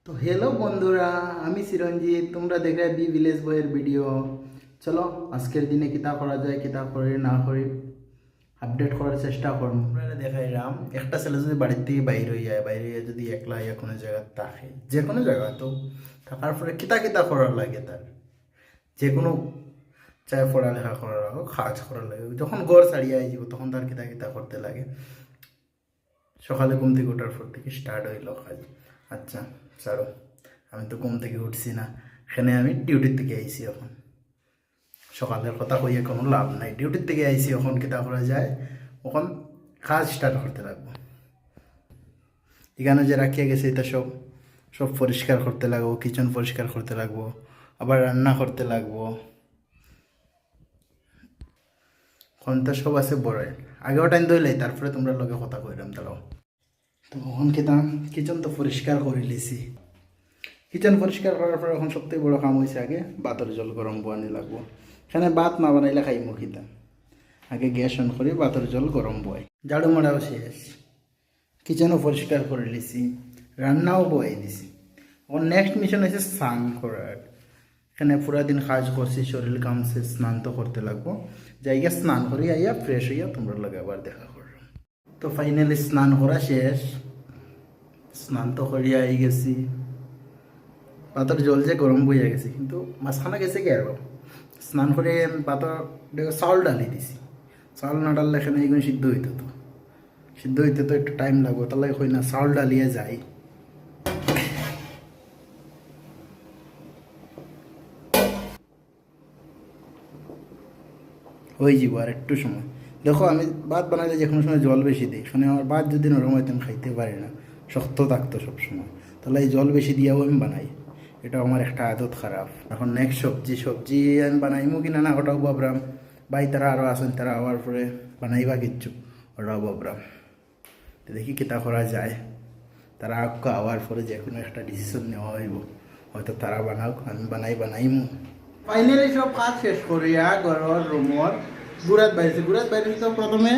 তো হ্যালো বন্ধুরা, আমি চিরঞ্জিত, তোমরা দেখলে বি ভিলেজ বয়ের ভিডিও। চলো আজকের দিনে কিতা করা যায়, কিতা করি না করি আপডেট করার চেষ্টা করবো। আপনারা দেখাইলাম একটা ছেলে যদি বাড়ির থেকে বাইরে হয়ে যায়, বাইরে হয়ে যদি একলা ইয়া কোনো জায়গা থাকে, যে কোনো জায়গা তো থাকার পরে কিতা কিতা করার লাগে, তার যে কোনো চাই পড়ালেখা করার লাগে, কাজ করার লাগে, যখন ঘর ছাড়িয়ে আইব তখন তার কিতা কিতা করতে লাগে। সকালে ঘুম থেকে ওঠার পর থেকে স্টার্ট হইল কাজ। আচ্ছা ছাড়ো, আমি তো ঘুম থেকে উঠছি না, এখানে আমি ডিউটির থেকে আইছি। এখন সকালের কথা কইয়ে কোনো লাভ নাই, ডিউটির থেকে আইছি। এখন কিতা করা যায়, এখন কাজ স্টার্ট করতে লাগবো। এখানে যে রাখিয়া গেছে এটা সব সব পরিষ্কার করতে লাগবো, কিচেন পরিষ্কার করতে লাগবো, আবার রান্না করতে লাগবো। এখন তো সব আছে বড়, আগেও টাইম ধরলে তারপরে তোমরা লগে কথা কইলাম তারাও। তো এখন খেতাম কিচেন তো পরিষ্কার করে লিছি। কিচেন পরিষ্কার করার পর এখন সবথেকে বড় কাম হয়েছে, আগে ভাতের জল গরম বানি লাগবো। এখানে ভাত না বানাইলে খাইমু খিতা, আগে গ্যাস অন করে ভাতের জল গরম বয়। ঝাড়ু মারাও শেষ, কিচেনও পরিষ্কার করে লিছি, রান্নাও বয়ে দিছি। এখন নেক্সট মিশন হয়েছে স্নান করার। এখানে পুরা দিন কাজ করছি, শরীর কামছে, স্নান তো করতে লাগবো। যাইয়া স্নান করি আইয়া ফ্রেশ হইয়া তোমরা লগে আবার দেখা করলাম। তো ফাইনালি স্নান করা শেষ, স্নান তো করিয়া আই গেছি। পাতার জল যে গরম বইয়া গেছে, কিন্তু মাঝখানে গেছে কি আর স্নান করে পাতা চাউল ডালি দিছি। চাউল না ডাললে এখানে এইগুলো সিদ্ধ হইতো, তো সিদ্ধ হইতে তো একটু টাইম লাগবে, তাহলে হই না চাউল ডালিয়ে যাই। হয়ে যাব আর একটু সময়। দেখো আমি ভাত বানাইলে যে কোনো সময় জল বেশি দিই, শুনে আমার ভাত যদি নরম হইতে আমি খাইতে পারি না, শক্ত থাকতো সবসময়, তাহলে এই জল বেশি দিয়েও আমি বানাই। এটা আমার একটা আদত খারাপ। এখন নেক্সট সবজি আমি বানাইমু কিনা না ওটাও ভাবরাম। ভাই তারা আরও আসেন, তারা আওয়ার পরে বানাইবা কিচ্ছু, ওটাও ভাবরাম। দেখি কিতা করা যায়, তারা আওয়ার পরে যে কোনো একটা ডিসিশন নেওয়া হইব। হয়তো তারা বানাও, আমি বানাইমু। ফাইনালি সব কাজ শেষ করিয়া ঘরের রুমর গুড়াত বাইরে তো প্রথমে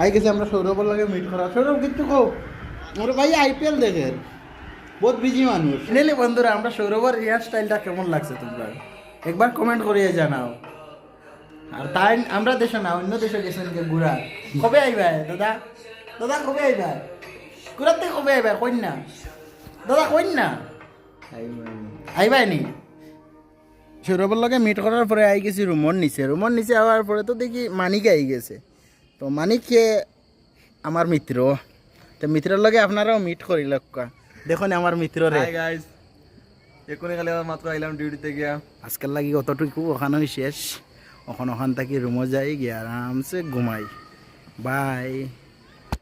আই গেছে আমরা সৌরভের লাগে মিট করা। সৌরভ কিচ্ছু কও, আমার ভাই আইপিএল দেখেন, বহুত বিজি মানুষ। ফাইনালি বন্ধুরা, আমরা সৌরভের হেয়ার স্টাইলটা কেমন লাগছে তোমরা একবার কমেন্ট করিয়ে জানাও। আর তাই আমরা দেশে না, অন্য দেশে গেছেন কে ঘুরা। কবে আইবা দাদা? দাদা কবে আইবা? ঘুরাতে কবে আইবা কইন না দাদা, কইন না আইবাই নি। সৌরভের লগে মিট করার পরে আই গেছি রুমর নিচে আওয়ার পরে তো দেখি মানিক আই গেছে। তো মানিককে আমার মিত্র, তো মিত্রের লগে আপনারাও মিট করিল। দেখুন আমার মিত্র রে, এখনই খালি আমার মাত্র আইলাম ডিউটিতে গিয়া। আজকাল লাগি অতটুকু ওখানেই শেষ। ওখান থাকি রুমে যাই গিয়ে আরামসে ঘুমাই। বাই।